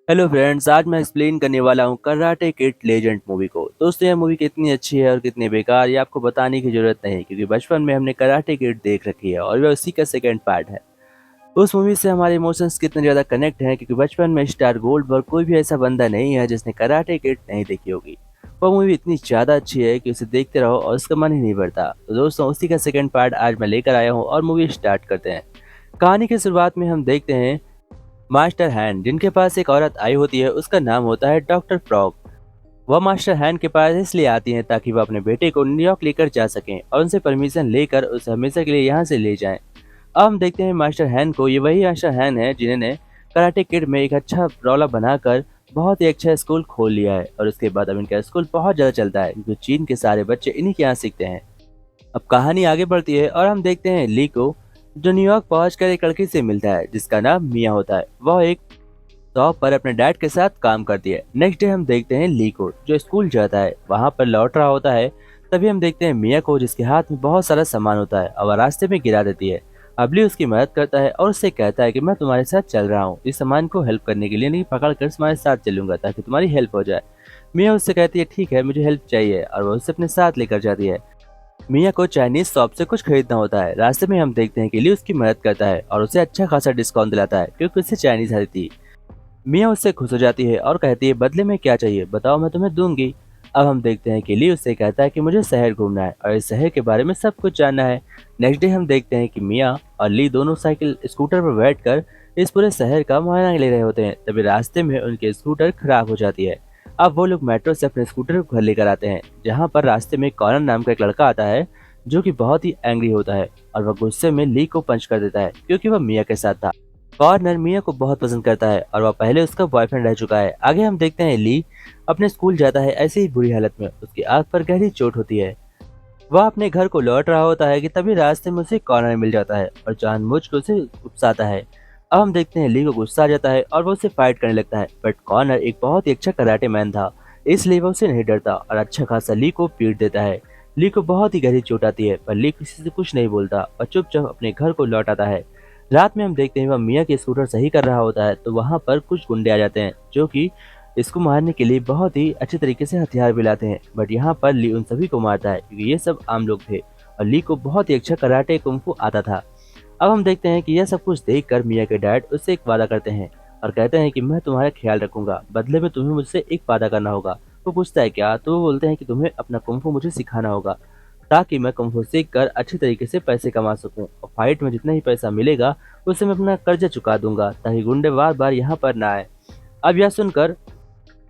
Hello friends, आज मैं explain करने वाला हूँ कराटे किड लेजेंड मूवी को। दोस्तों, यह मूवी कितनी अच्छी है और कितनी बेकार, ये आपको बताने की जरूरत नहीं, क्योंकि बचपन में हमने कराटे किड देख रखी है और वह उसी का सेकंड पार्ट है। उस मूवी से हमारे इमोशंस कितने ज़्यादा कनेक्ट हैं, क्योंकि बचपन में स्टार गोल्ड पर कोई भी ऐसा बंदा नहीं है जिसने कराटे किड नहीं देखी होगी। वह मूवी इतनी ज़्यादा अच्छी है कि उसे देखते रहो और उसका मन ही नहीं भरता। तो दोस्तों, उसी का सेकंड पार्ट आज मैं लेकर आया हूँ और मूवी स्टार्ट करते हैं। कहानी की शुरुआत में हम देखते हैं मास्टर हैंड, जिनके पास एक औरत आई होती है। उसका नाम होता है डॉक्टर फ्रॉग। वह मास्टर हैंड के पास इसलिए आती हैं ताकि वह अपने बेटे को न्यूयॉर्क लेकर जा सकें और उनसे परमिशन लेकर उसे हमेशा के लिए यहाँ से ले जाएं। अब हम देखते हैं मास्टर हैंड को। ये वही मास्टर हैंड है जिन्होंने कराटे किड में एक अच्छा रौला बनाकर बहुत ही अच्छा स्कूल खोल लिया है, और उसके बाद अब इनका स्कूल बहुत ज़्यादा चलता है, क्योंकि चीन के सारे बच्चे इन्हीं के यहाँ सीखते हैं। अब कहानी आगे बढ़ती है और हम देखते हैं ली को, जो न्यूयॉर्क पहुंचकर एक लड़की से मिलता है जिसका नाम मिया होता है। वह एक शॉप पर अपने डैड के साथ काम करती है। नेक्स्ट डे हम देखते हैं ली को, जो स्कूल जाता है, वहां पर लौट रहा होता है। तभी हम देखते हैं मिया को, जिसके हाथ में बहुत सारा सामान होता है और वह रास्ते में गिरा देती है। अब ली उसकी मदद करता है और उससे कहता है कि मैं तुम्हारे साथ चल रहा हूँ इस सामान को हेल्प करने के लिए, नहीं पकड़ कर तुम्हारे साथ चलूंगा ताकि तुम्हारी हेल्प हो जाए। मिया उससे कहती है ठीक है, मुझे हेल्प चाहिए, और वह उसे अपने साथ लेकर जाती है। मिया को चाइनीज शॉप से कुछ खरीदना होता है। रास्ते में हम देखते हैं कि ली उसकी मदद करता है और उसे अच्छा खासा डिस्काउंट दिलाता है, क्योंकि उसे चाइनीज आती थी। मिया उससे खुश हो जाती है और कहती है बदले में क्या चाहिए बताओ, मैं तुम्हें दूंगी। अब हम देखते हैं कि ली उससे कहता है कि मुझे शहर घूमना है और इस शहर के बारे में सब कुछ जानना है। नेक्स्ट डे हम देखते हैं कि मिया और ली दोनों साइकिल स्कूटर पर बैठकर इस पूरे शहर का मुआयना ले रहे होते हैं। तभी रास्ते में उनकी स्कूटर खराब हो जाती है। अब वो लोग मेट्रो से अपने स्कूटर को घर लेकर आते हैं, जहाँ पर रास्ते में कॉर्नर नाम का एक लड़का आता है, जो कि बहुत ही एंग्री होता है, और वह गुस्से में ली को पंच कर देता है, क्योंकि वह मिया के साथ था। कॉर्नर मिया को बहुत पसंद करता है और वह पहले उसका बॉयफ्रेंड रह चुका है। आगे हम देखते हैं ली अपने स्कूल जाता है ऐसे ही बुरी हालत में। उसकी आंख पर गहरी चोट होती है। वह अपने घर को लौट रहा होता है कि तभी रास्ते में उसे कॉर्नर मिल जाता है और जानबूझकर उसे उकसाता है। अब हम देखते हैं ली को गुस्सा आ जाता है और वो उसे फाइट करने लगता है, बट कॉर्नर एक बहुत ही अच्छा कराटे मैन था, इसलिए वह उसे नहीं डरता और अच्छा खासा ली को पीट देता है। ली को बहुत ही गहरी चोट आती है, पर ली किसी से कुछ नहीं बोलता और चुपचाप अपने घर को लौट आता है। रात में हम देखते हैं वह मिया की स्कूटर सही कर रहा होता है, तो वहां पर कुछ गुंडे आ जाते हैं, जो कि इसको मारने के लिए बहुत ही अच्छे तरीके से हथियार भी लाते हैं। बट यहाँ पर ली उन सभी को मारता है, क्योंकि ये सब आम लोग थे और ली को बहुत ही अच्छा कराटे कुंफू आता था। अब हम देखते हैं कि यह सब कुछ देखकर मिया के डैड उससे एक वादा करते हैं और कहते हैं कि मैं तुम्हारा ख्याल रखूंगा, बदले में तुम्हें मुझसे एक वादा करना होगा। वो पूछता है क्या, तो वो बोलते हैं कि तुम्हें अपना कुंफू मुझे सिखाना होगा, ताकि मैं कुंफू सीख कर अच्छे तरीके से पैसे कमा सकूं, और फाइट में जितना ही पैसा मिलेगा उससे मैं अपना कर्जा चुका दूंगा, ताकि गुंडे बार बार यहाँ पर ना आए। अब यह सुनकर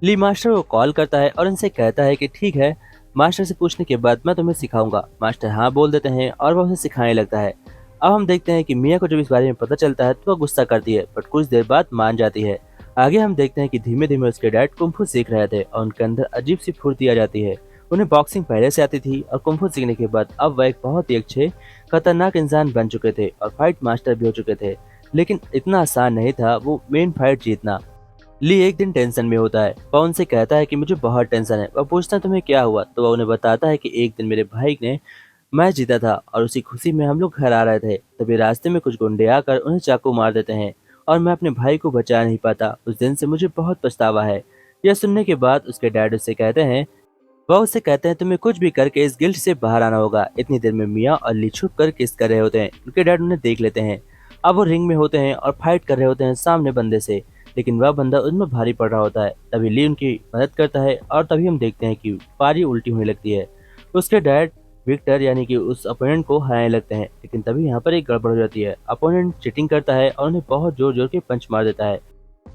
ली मास्टर को कॉल करता है और उनसे कहता है कि ठीक है, मास्टर से पूछने के बाद मैं तुम्हें सिखाऊंगा। मास्टर हाँ बोल देते हैं और वह उसे सिखाने लगता है। अब हम देखते हैं कि मिया को जब इस बारे में पता चलता है तो वह गुस्सा करती है, बट कुछ देर बाद मान जाती है। आगे हम देखते हैं कि धीमे धीमे उसके डैड कुंफू सीख रहे थे और उनके अंदर अजीब सी फुर्ती आ जाती है। उन्हें बॉक्सिंग पहले से आती थी और कुंफू सीखने के बाद अब वह एक बहुत ही अच्छे खतरनाक इंसान बन चुके थे और फाइट मास्टर भी हो चुके थे। लेकिन इतना आसान नहीं था वो मेन फाइट जीतना। ली एक दिन टेंशन में होता है। वह उनसे कहता है कि मुझे बहुत टेंशन है। वह पूछता है तुम्हें क्या हुआ, तो वह उन्हें बताता है कि एक दिन मेरे भाई ने मैच जीता था और उसी खुशी में हम लोग घर आ रहे थे। तभी रास्ते में कुछ गुंडे आकर उन्हें चाकू मार देते हैं और मैं अपने भाई को बचा नहीं पाता। उस दिन से मुझे बहुत पछतावा है। यह सुनने के बाद उसके डैड उससे कहते हैं, वह उससे कहते हैं तुम्हें कुछ भी करके इस गिल्ट से बाहर आना होगा। इतनी देर में मिया और ली छुप कर किस कर रहे होते हैं। उनके डैड उन्हें देख लेते हैं। अब वो रिंग में होते हैं और फाइट कर रहे होते हैं सामने बंदे से, लेकिन वह बंदा उनमें भारी पड़ रहा होता है। तभी ली उनकी मदद करता है और तभी हम देखते हैं कि पारी उल्टी होने लगती है। उसके डैड विक्टर यानी कि उस अपोनेंट को हराने लगते हैं, लेकिन तभी यहाँ पर एक गड़बड़ हो जाती है। अपोनेंट चीटिंग करता है और उन्हें बहुत जोर जोर के पंच मार देता है,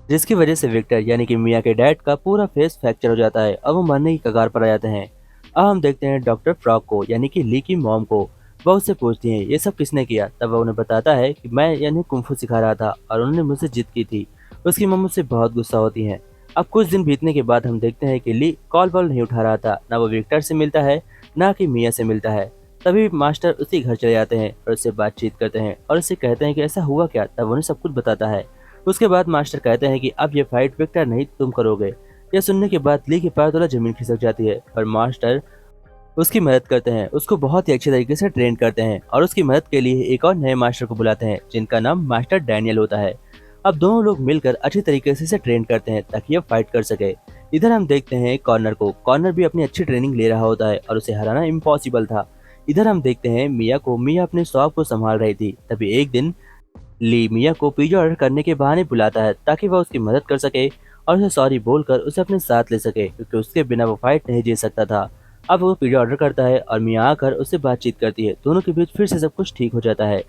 जिसकी वजह से विक्टर यानी कि मिया के डैड का पूरा फेस फ्रैक्चर हो जाता है और वो मरने की कगार पर आ जाते हैं। अब हम देखते हैं डॉक्टर फ्रॉक को यानी कि ली की मॉम को। वह उससे पूछती हैं ये सब किसने किया। तब वह उन्हें बताता है कि मैं यानी कुंफू सिखा रहा था और उन्होंने मुझसे जिद की थी। उसकी मम्मी मुझसे बहुत गुस्सा होती हैं। अब कुछ दिन बीतने के बाद हम देखते हैं कि ली कॉल बॉल नहीं उठा रहा था, ना वो विक्टर से मिलता है ना कि मिया से मिलता है। तभी मास्टर उसी घर चले जाते हैं और उससे बातचीत करते हैं और उससे कहते हैं कि ऐसा हुआ क्या। तब उन्हें सब कुछ बताता है। उसके बाद मास्टर कहते हैं कि अब ये फाइट विक्टर नहीं तुम करोगे। यह सुनने के बाद ली के पैर तले जमीन खिसक जाती है, पर मास्टर उसकी मदद करते हैं, उसको बहुत ही अच्छे तरीके से ट्रेन करते हैं और उसकी मदद के लिए एक और नए मास्टर को बुलाते हैं, जिनका नाम मास्टर डैनियल होता है। अब दोनों लोग मिलकर अच्छी तरीके से इसे ट्रेन करते हैं ताकि ये फाइट कर सके। इधर हम देखते हैं कॉर्नर को। कॉर्नर भी अपनी अच्छी ट्रेनिंग ले रहा होता है और उसे हराना इम्पॉसिबल था। इधर हम देखते हैं मिया को। मिया अपने शॉप को संभाल रही थी। तभी एक दिन ली मिया को पिज़्ज़ा ऑर्डर करने के बहाने बुलाता है ताकि वह उसकी मदद कर सके और उसे सॉरी बोलकर उसे अपने साथ ले सके, क्योंकि उसके बिना वो फाइट नहीं जीत सकता था। अब वो पिज़्ज़ा ऑर्डर करता है और मिया आकर उससे बातचीत करती है। दोनों के बीच फिर से सब कुछ ठीक हो जाता है।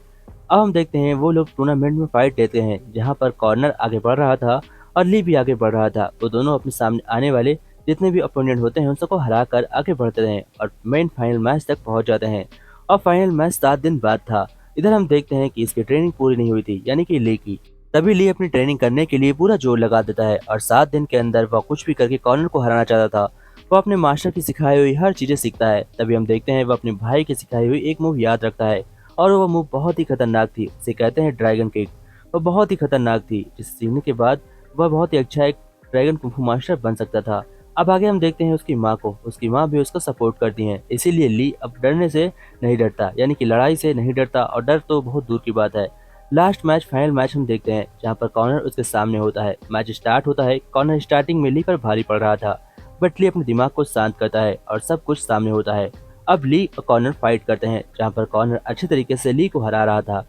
अब हम देखते हैं वो लोग टूर्नामेंट में फाइट लेते हैं जहाँ पर कॉर्नर आगे बढ़ रहा था और ली भी आगे बढ़ रहा था। वो दोनों अपने सामने आने वाले जितने भी अपोनेंट होते हैं उन सबको हरा कर आगे बढ़ते हैं और मेन फाइनल मैच तक पहुंच जाते हैं। और फाइनल मैच 7 दिन बाद था। इधर हम देखते हैं कि इसकी ट्रेनिंग पूरी नहीं हुई थी, यानी कि ली की। तभी ली अपनी ट्रेनिंग करने के लिए पूरा जोर लगा देता है और 7 दिन के अंदर वह कुछ भी करके कॉर्नर को हराना चाहता था। वो अपने मास्टर की सिखाई हुई हर चीजें सीखता है। तभी हम देखते हैं वह अपने भाई की सिखाई हुई एक मूव याद रखता है और वो मूव बहुत ही खतरनाक थी। उसे कहते हैं ड्रैगन किक। वो बहुत ही खतरनाक थी, जिसे सीखने के बाद वह बहुत ही अच्छा एक ड्रैगन कुंफू मास्टर बन सकता था। अब आगे हम देखते हैं उसकी माँ को। उसकी माँ भी उसका सपोर्ट करती है, इसीलिए ली अब डरने से नहीं डरता, यानी कि लड़ाई से नहीं डरता और डर तो बहुत दूर की बात है। लास्ट मैच फाइनल मैच हम देखते हैं जहाँ पर कॉर्नर उसके सामने होता है। मैच स्टार्ट होता है। कॉर्नर स्टार्टिंग में ली पर भारी पड़ रहा था, बट ली अपने दिमाग को शांत करता है और सब कुछ सामने होता है। अब ली और कॉर्नर फाइट करते हैं जहाँ पर कॉर्नर अच्छे तरीके से ली को हरा रहा था,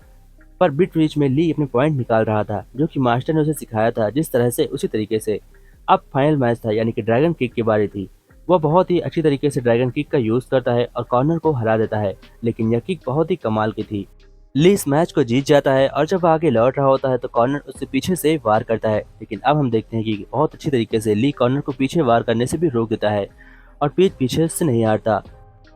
पर बीच बीच में ली अपने पॉइंट निकाल रहा था जो कि मास्टर ने उसे सिखाया था जिस तरह से, उसी तरीके से। अब फाइनल मैच था, यानी कि ड्रैगन किक की बारी थी। वह बहुत ही अच्छी तरीके से ड्रैगन किक का यूज करता है और कॉर्नर को हरा देता है, लेकिन यह किक बहुत ही कमाल की थी। ली इस मैच को जीत जाता है और जब आगे लौट रहा होता है तो कॉर्नर उससे पीछे से वार करता है, लेकिन अब हम देखते हैं कि बहुत अच्छी तरीके से ली कॉर्नर को पीछे वार करने से भी रोक देता है और पीठ पीछे से नहीं हारता।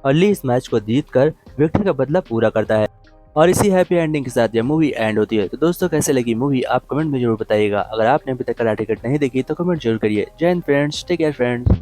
और ली इस मैच को जीतकर विक्ट्री का बदला पूरा करता है। और इसी हैप्पी एंडिंग के साथ यह मूवी एंड होती है। तो दोस्तों, कैसे लगी मूवी आप कमेंट में जरूर बताइएगा। अगर आपने अभी तक कराटे किड नहीं देखी तो कमेंट जरूर करिए। जय हिंद फ्रेंड्स, टेक केयर फ्रेंड्स।